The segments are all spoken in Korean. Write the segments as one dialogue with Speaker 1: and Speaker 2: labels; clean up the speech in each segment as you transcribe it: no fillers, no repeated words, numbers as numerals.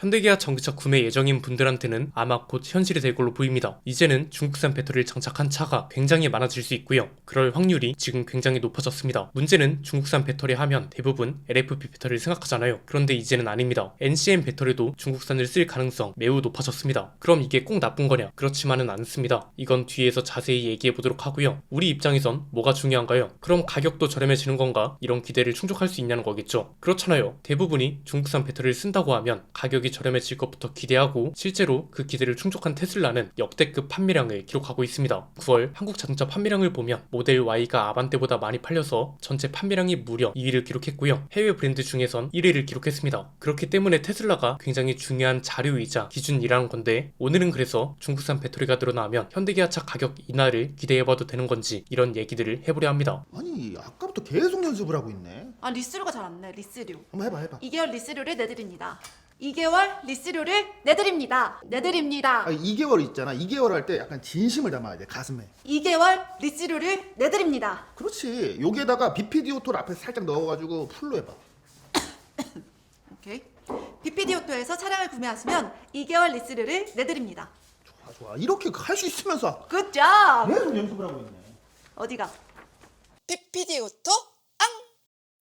Speaker 1: 현대기아 전기차 구매 예정인 분들한테는 아마 곧 현실이 될 걸로 보입니다. 이제는 중국산 배터리를 장착한 차가 굉장히 많아질 수 있고요. 그럴 확률이 지금 굉장히 높아졌습니다. 문제는 중국산 배터리 하면 대부분 LFP 배터리를 생각하잖아요. 그런데 이제는 아닙니다. NCM 배터리도 중국산을 쓸 가능성 매우 높아졌습니다. 그럼 이게 꼭 나쁜 거냐? 그렇지만은 않습니다. 이건 뒤에서 자세히 얘기해 보도록 하고요. 우리 입장에선 뭐가 중요한가요? 그럼 가격도 저렴해지는 건가? 이런 기대를 충족할 수 있냐는 거겠죠. 그렇잖아요. 대부분이 중국산 배터리를 쓴다고 하면 가격이 저렴해질 것부터 기대하고 실제로 그 기대를 충족한 테슬라는 역대급 판매량을 기록하고 있습니다. 9월 한국 자동차 판매량을 보면 모델 Y가 아반떼보다 많이 팔려서 전체 판매량이 무려 2위를 기록했고요. 해외 브랜드 중에선 1위를 기록했습니다. 그렇기 때문에 테슬라가 굉장히 중요한 자료이자 기준이라는 건데, 오늘은 그래서 중국산 배터리가 늘어나면 현대기아차 가격 인하를 기대해봐도 되는 건지 이런 얘기들을 해보려 합니다.
Speaker 2: 아니 아까부터 계속 연습을 하고 있네.
Speaker 3: 아, 리스료가 잘 안 내. 리스료.
Speaker 2: 한번 해봐.
Speaker 3: 2개월 리스료를 내드립니다. 2개월 리스료를 내드립니다. 내드립니다.
Speaker 2: 2개월 있잖아. 2개월 할 때 약간 진심을 담아야 돼, 가슴에.
Speaker 3: 2개월 리스료를 내드립니다.
Speaker 2: 그렇지. 여기에다가 BPD 오토를 앞에 살짝 넣어가지고 풀로 해봐.
Speaker 3: 오케이. BPD 오토에서 차량을 구매하시면 2개월 리스료를 내드립니다.
Speaker 2: 좋아. 이렇게 할 수 있으면서
Speaker 3: 굿잡!
Speaker 2: 계속 연습을 하고 있네.
Speaker 3: 어디가? BPD 오토?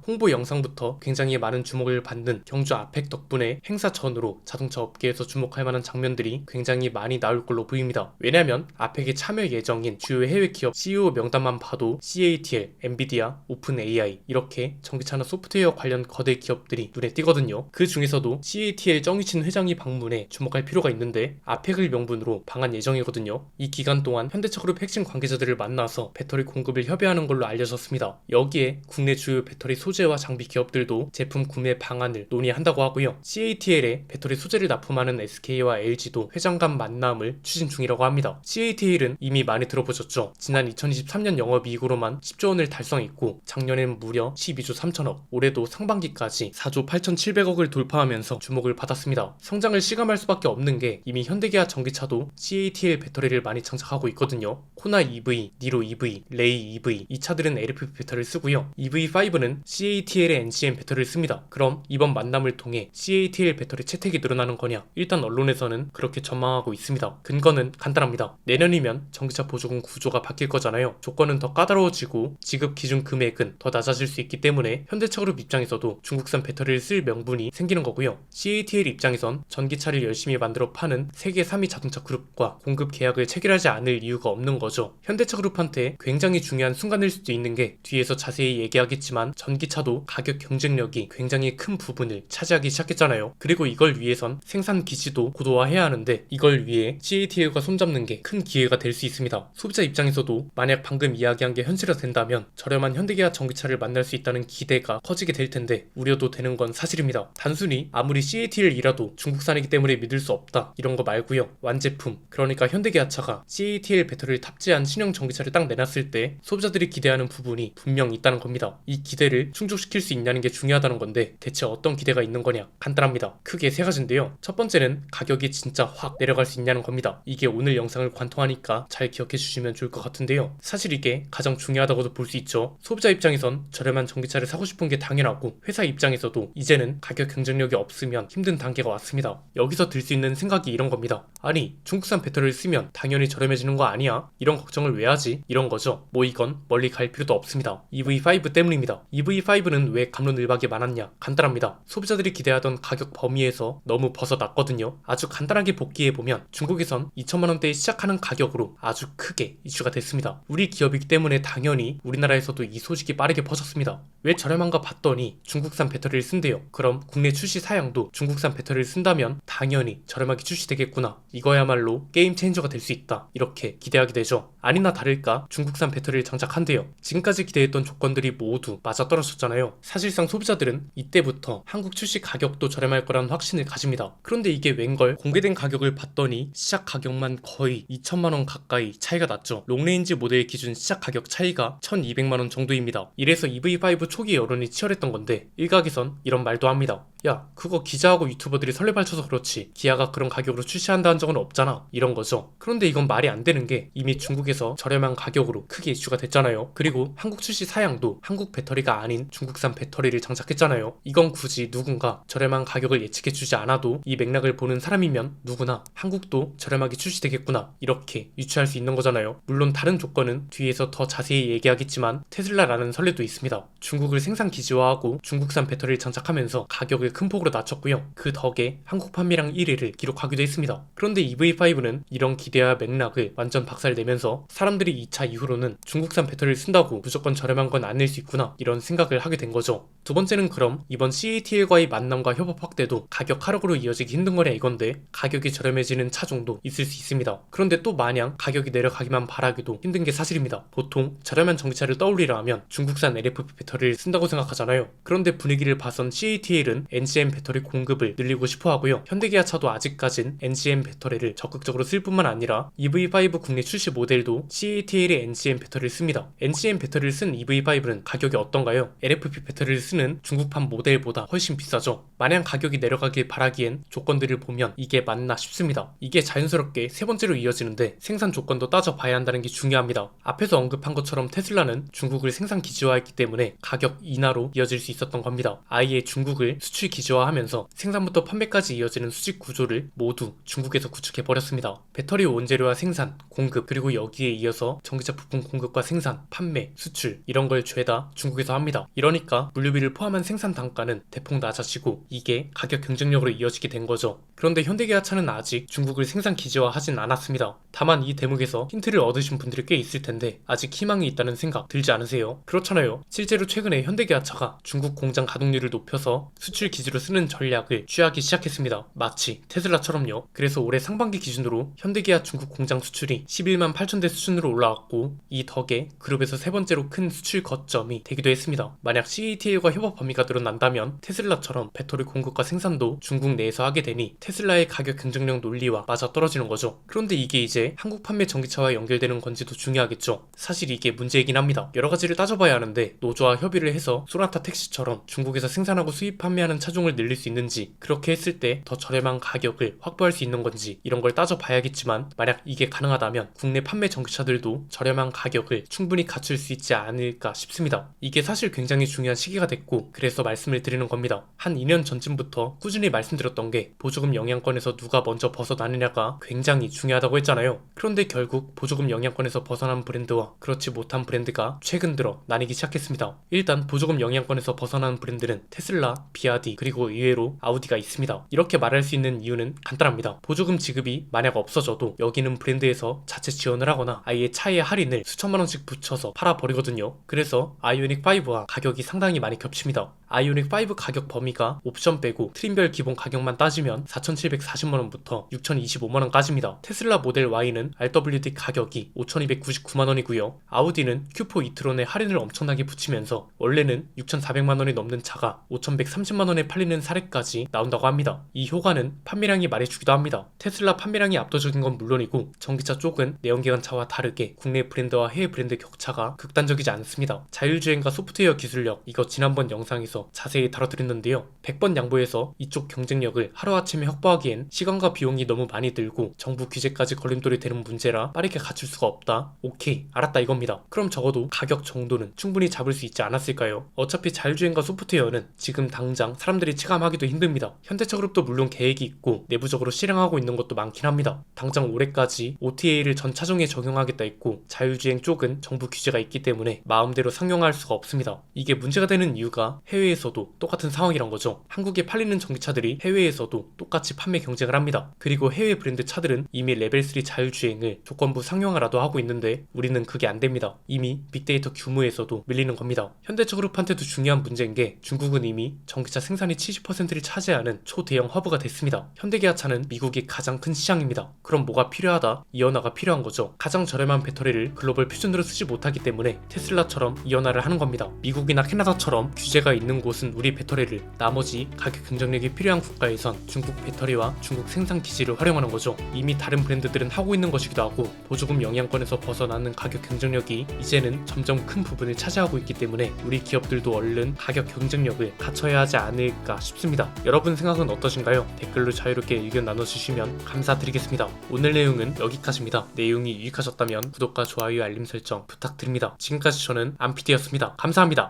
Speaker 1: 홍보 영상부터 굉장히 많은 주목을 받는 경주 아펙 덕분에 행사 전후로 자동차 업계에서 주목할 만한 장면들이 굉장히 많이 나올 걸로 보입니다. 왜냐면 아펙에 참여 예정인 주요 해외 기업 CEO 명단만 봐도 CATL, 엔비디아, 오픈AI 이렇게 전기차나 소프트웨어 관련 거대 기업들이 눈에 띄거든요. 그 중에서도 CATL 정의진 회장이 방문해 주목할 필요가 있는데 아펙을 명분으로 방한 예정이거든요. 이 기간 동안 현대차그룹 핵심 관계자들을 만나서 배터리 공급을 협의하는 걸로 알려졌습니다. 여기에 국내 주요 배터리 소재와 장비 기업들도 제품 구매 방안을 논의한다고 하고요. CATL에 배터리 소재를 납품하는 SK와 LG도 회장 간 만남을 추진 중이라고 합니다. CATL은 이미 많이 들어보셨죠? 지난 2023년 영업이익으로만 10조 원을 달성했고 작년엔 무려 12조 3천억, 올해도 상반기까지 4조 8,700억을 돌파하면서 주목을 받았습니다. 성장을 시감할 수밖에 없는 게 이미 현대기아 전기차도 CATL 배터리를 많이 장착하고 있거든요. 코나 EV, 니로 EV, 레이 EV 이 차들은 LFP 배터리를 쓰고요. EV5는 CATL의 NCM 배터리를 씁니다. 그럼 이번 만남을 통해 CATL 배터리 채택이 늘어나는 거냐? 일단 언론에서는 그렇게 전망하고 있습니다. 근거는 간단합니다. 내년이면 전기차 보조금 구조가 바뀔 거잖아요. 조건은 더 까다로워지고 지급 기준 금액은 더 낮아질 수 있기 때문에 현대차그룹 입장에서도 중국산 배터리를 쓸 명분이 생기는 거고요. CATL 입장에선 전기차를 열심히 만들어 파는 세계 3위 자동차 그룹과 공급 계약을 체결하지 않을 이유가 없는 거죠. 현대차그룹한테 굉장히 중요한 순간일 수도 있는 게 뒤에서 자세히 얘기하겠지만 전기차도 가격 경쟁력이 굉장히 큰 부분을 차지하기 시작했잖아요. 그리고 이걸 위해선 생산 기지도 고도화해야 하는데 이걸 위해 CATL과 손잡는 게 큰 기회가 될 수 있습니다. 소비자 입장에서도 만약 방금 이야기한 게 현실화된다면 저렴한 현대기아 전기차를 만날 수 있다는 기대가 커지게 될 텐데 우려도 되는 건 사실입니다. 단순히 아무리 CATL이라도 중국산이기 때문에 믿을 수 없다 이런 거 말고요. 완제품, 그러니까 현대기아차가 CATL 배터리를 탑재한 신형 전기차를 딱 내놨을 때 소비자들이 기대하는 부분이 분명 있다는 겁니다. 이 기대를 충족시킬 수 있냐는 게 중요하다는 건데 대체 어떤 기대가 있는 거냐? 간단합니다. 크게 세 가지인데요. 첫 번째는 가격이 진짜 확 내려갈 수 있냐는 겁니다. 이게 오늘 영상을 관통하니까 잘 기억해 주시면 좋을 것 같은데요. 사실 이게 가장 중요하다고도 볼 수 있죠. 소비자 입장에선 저렴한 전기차를 사고 싶은 게 당연하고 회사 입장에서도 이제는 가격 경쟁력이 없으면 힘든 단계가 왔습니다. 여기서 들 수 있는 생각이 이런 겁니다. 아니 중국산 배터리를 쓰면 당연히 저렴해지는 거 아니야? 이런 걱정을 왜 하지? 이런 거죠. 뭐 이건 멀리 갈 필요도 없습니다. EV5 때문입니다. EV5는 왜 갑론을박이 많았냐? 간단합니다. 소비자들이 기대하던 가격 범위에서 너무 벗어났거든요. 아주 간단하게 복기해보면 중국에선 2천만 원대에 시작하는 가격으로 아주 크게 이슈가 됐습니다. 우리 기업이기 때문에 당연히 우리나라에서도 이 소식이 빠르게 퍼졌습니다. 왜 저렴한가 봤더니 중국산 배터리를 쓴대요. 그럼 국내 출시 사양도 중국산 배터리를 쓴다면 당연히 저렴하게 출시되겠구나. 이거야말로 게임 체인저가 될 수 있다. 이렇게 기대하게 되죠. 아니나 다를까 중국산 배터리를 장착한대요. 지금까지 기대했던 조건들이 모두 맞아떨어졌잖아요. 사실상 소비자들은 이때부터 한국 출시 가격도 저렴할 거라는 확신을 가집니다. 그런데 이게 웬걸 공개된 가격을 봤더니 시작 가격만 거의 2천만 원 가까이 차이가 났죠. 롱레인지 모델 기준 시작 가격 차이가 1,200만 원 정도입니다. 이래서 EV5 초기 여론이 치열했던 건데 일각에선 이런 말도 합니다. 야, 그거 기자하고 유튜버들이 설레발쳐서 그렇지 기아가 그런 가격으로 출시한다는 적은 없잖아. 이런 거죠. 그런데 이건 말이 안 되는 게 이미 중국에서 저렴한 가격으로 크게 이슈가 됐잖아요. 그리고 한국 출시 사양도 한국 배터리가 아닌 가격인 중국산 배터리를 장착했잖아요. 이건 굳이 누군가 저렴한 가격을 예측해주지 않아도 이 맥락을 보는 사람이면 누구나 한국도 저렴하게 출시되겠구나 이렇게 유추할 수 있는 거잖아요. 물론 다른 조건은 뒤에서 더 자세히 얘기하겠지만 테슬라라는 설레도 있습니다. 중국을 생산 기지화하고 중국산 배터리를 장착하면서 가격을 큰 폭으로 낮췄고요. 그 덕에 한국 판매량 1위를 기록하기도 했습니다. 그런데 EV5는 이런 기대와 맥락을 완전 박살내면서 사람들이 2차 이후로는 중국산 배터리를 쓴다고 무조건 저렴한 건 아닐 수 있구나 이런 생각을 하게 된 거죠. 두 번째는 그럼 이번 CATL과의 만남과 협업 확대도 가격 하락으로 이어지기 힘든 거냐 이건데 가격이 저렴해지는 차종도 있을 수 있습니다. 그런데 또 마냥 가격이 내려가기만 바라기도 힘든 게 사실입니다. 보통 저렴한 전기차를 떠올리려 하면 중국산 LFP 배터리를 쓴다고 생각하잖아요. 그런데 분위기를 봐선 CATL은 NGM 배터리 공급을 늘리고 싶어 하고요. 현대기아차도 아직까진 NGM 배터리를 적극적으로 쓸 뿐만 아니라 EV5 국내 출시 모델도 CATL의 NGM 배터리를 씁니다. NGM 배터리를 쓴 EV5는 가격이 어떤가요? LFP 배터리를 쓰는 중국판 모델보다 훨씬 비싸죠. 마냥 가격이 내려가길 바라기엔 조건들을 보면 이게 맞나 싶습니다. 이게 자연스럽게 세 번째로 이어지는데 생산 조건도 따져봐야 한다는 게 중요합니다. 앞에서 언급한 것처럼 테슬라는 중국을 생산 기지화했기 때문에 가격 인하로 이어질 수 있었던 겁니다. 아예 중국을 수출 기지화하면서 생산부터 판매까지 이어지는 수직 구조를 모두 중국에서 구축해버렸습니다. 배터리 원재료와 생산, 공급, 그리고 여기에 이어서 전기차 부품 공급과 생산, 판매, 수출 이런 걸 죄다 중국에서 합니다. 이러니까 물류비를 포함한 생산 단가는 대폭 낮아지고 이게 가격 경쟁력으로 이어지게 된 거죠. 그런데 현대기아차는 아직 중국을 생산 기지화하진 않았습니다. 다만 이 대목에서 힌트를 얻으신 분들이 꽤 있을 텐데 아직 희망이 있다는 생각 들지 않으세요? 그렇잖아요. 실제로 최근에 현대기아차가 중국 공장 가동률을 높여서 수출 기지로 쓰는 전략을 취하기 시작했습니다. 마치 테슬라처럼요. 그래서 올해 상반기 기준으로 현대기아 중국 공장 수출이 11만 8천 대 수준으로 올라왔고 이 덕에 그룹에서 세 번째로 큰 수출 거점이 되기도 했습니다. 만약 CATL과 협업 범위가 늘어난다면 테슬라처럼 배터리 공급과 생산도 중국 내에서 하게 되니 테슬라의 가격 경쟁력 논리와 맞아떨어지는 거죠. 그런데 이게 이제 한국 판매 전기차와 연결되는 건지도 중요하겠죠. 사실 이게 문제이긴 합니다. 여러 가지를 따져봐야 하는데 노조와 협의를 해서 소나타 택시처럼 중국에서 생산하고 수입 판매하는 차종을 늘릴 수 있는지 그렇게 했을 때 더 저렴한 가격을 확보할 수 있는 건지 이런 걸 따져봐야겠지만 만약 이게 가능하다면 국내 판매 전기차들도 저렴한 가격을 충분히 갖출 수 있지 않을까 싶습니다. 이게 사실 굉장히 중요한 시기가 됐고 그래서 말씀을 드리는 겁니다. 한 2년 전쯤부터 꾸준히 말씀드렸던 게 보조금 영향권에서 누가 먼저 벗어나느냐가 굉장히 중요하다고 했잖아요. 그런데 결국 보조금 영향권에서 벗어난 브랜드와 그렇지 못한 브랜드가 최근 들어 나뉘기 시작했습니다. 일단 보조금 영향권에서 벗어난 브랜드는 테슬라, 비아디 그리고 의외로 아우디가 있습니다. 이렇게 말할 수 있는 이유는 간단합니다. 보조금 지급이 만약 없어져도 여기는 브랜드에서 자체 지원을 하거나 아예 차에 할인을 수천만 원씩 붙여서 팔아버리거든요. 그래서 아이오닉5와 가격이 상당히 많이 겹칩니다. 아이오닉5 가격 범위가 옵션 빼고 트림별 기본 가격만 따지면 4,740만원부터 6,025만원까지입니다. 테슬라 모델 Y는 RWD 가격이 5,299만원이고요. 아우디는 Q4 이트론에 할인을 엄청나게 붙이면서 원래는 6,400만원이 넘는 차가 5,130만원에 팔리는 사례까지 나온다고 합니다. 이 효과는 판매량이 말해주기도 합니다. 테슬라 판매량이 압도적인 건 물론이고 전기차 쪽은 내연기관차와 다르게 국내 브랜드와 해외 브랜드 격차가 극단적이지 않습니다. 자율주행과 소프트웨어 기술력 이거 지난번 영상에서 자세히 다뤄드렸는데요. 100번 양보해서 이쪽 경쟁력을 하루아침에 확보하기엔 시간과 비용이 너무 많이 들고 정부 규제까지 걸림돌이 되는 문제라 빠르게 갖출 수가 없다. 오케이, 알았다 이겁니다. 그럼 적어도 가격 정도는 충분히 잡을 수 있지 않았을까요? 어차피 자율주행과 소프트웨어는 지금 당장 사람들이 체감하기도 힘듭니다. 현대차그룹도 물론 계획이 있고 내부적으로 실행하고 있는 것도 많긴 합니다. 당장 올해까지 OTA를 전 차종에 적용하겠다 했고 자율주행 쪽은 정부 규제가 있기 때문에 마음대로 상용화할 수가 없습니다. 이게 문제가 되는 이유가 해외에서도 똑같은 상황이란 거죠. 한국에 팔리는 전기차들이 해외에서도 똑같이 판매 경쟁을 합니다. 그리고 해외 브랜드 차들은 이미 레벨 3 자율주행을 조건부 상용화라도 하고 있는데 우리는 그게 안 됩니다. 이미 빅데이터 규모에서도 밀리는 겁니다. 현대차그룹한테도 중요한 문제인 게 중국은 이미 전기차 생산이 70%를 차지하는 초대형 허브가 됐습니다. 현대기아차는 미국이 가장 큰 시장입니다. 그럼 뭐가 필요하다? 이연화가 필요한 거죠. 가장 저렴한 배터리를 글로벌 표준으로 쓰지 못하기 때문에 테슬라처럼 이연화를 하는 겁니다. 미국이나 캐나다처럼 규제가 있는 곳은 우리 배터리를, 나머지 가격 경쟁력이 필요한 국가에선 중국 배터리와 중국 생산 기지를 활용하는 거죠. 이미 다른 브랜드들은 하고 있는 것이기도 하고 보조금 영향권에서 벗어나는 가격 경쟁력이 이제는 점점 큰 부분을 차지하고 있기 때문에 우리 기업들도 얼른 가격 경쟁력을 갖춰야 하지 않을까 싶습니다. 여러분 생각은 어떠신가요? 댓글로 자유롭게 의견 나눠주시면 감사드리겠습니다. 오늘 내용은 여기까지입니다. 내용이 유익하셨다면 구독과 좋아요 알림 설정 부탁드립니다. 지금까지 저는 안PD였습니다. 감사합니다.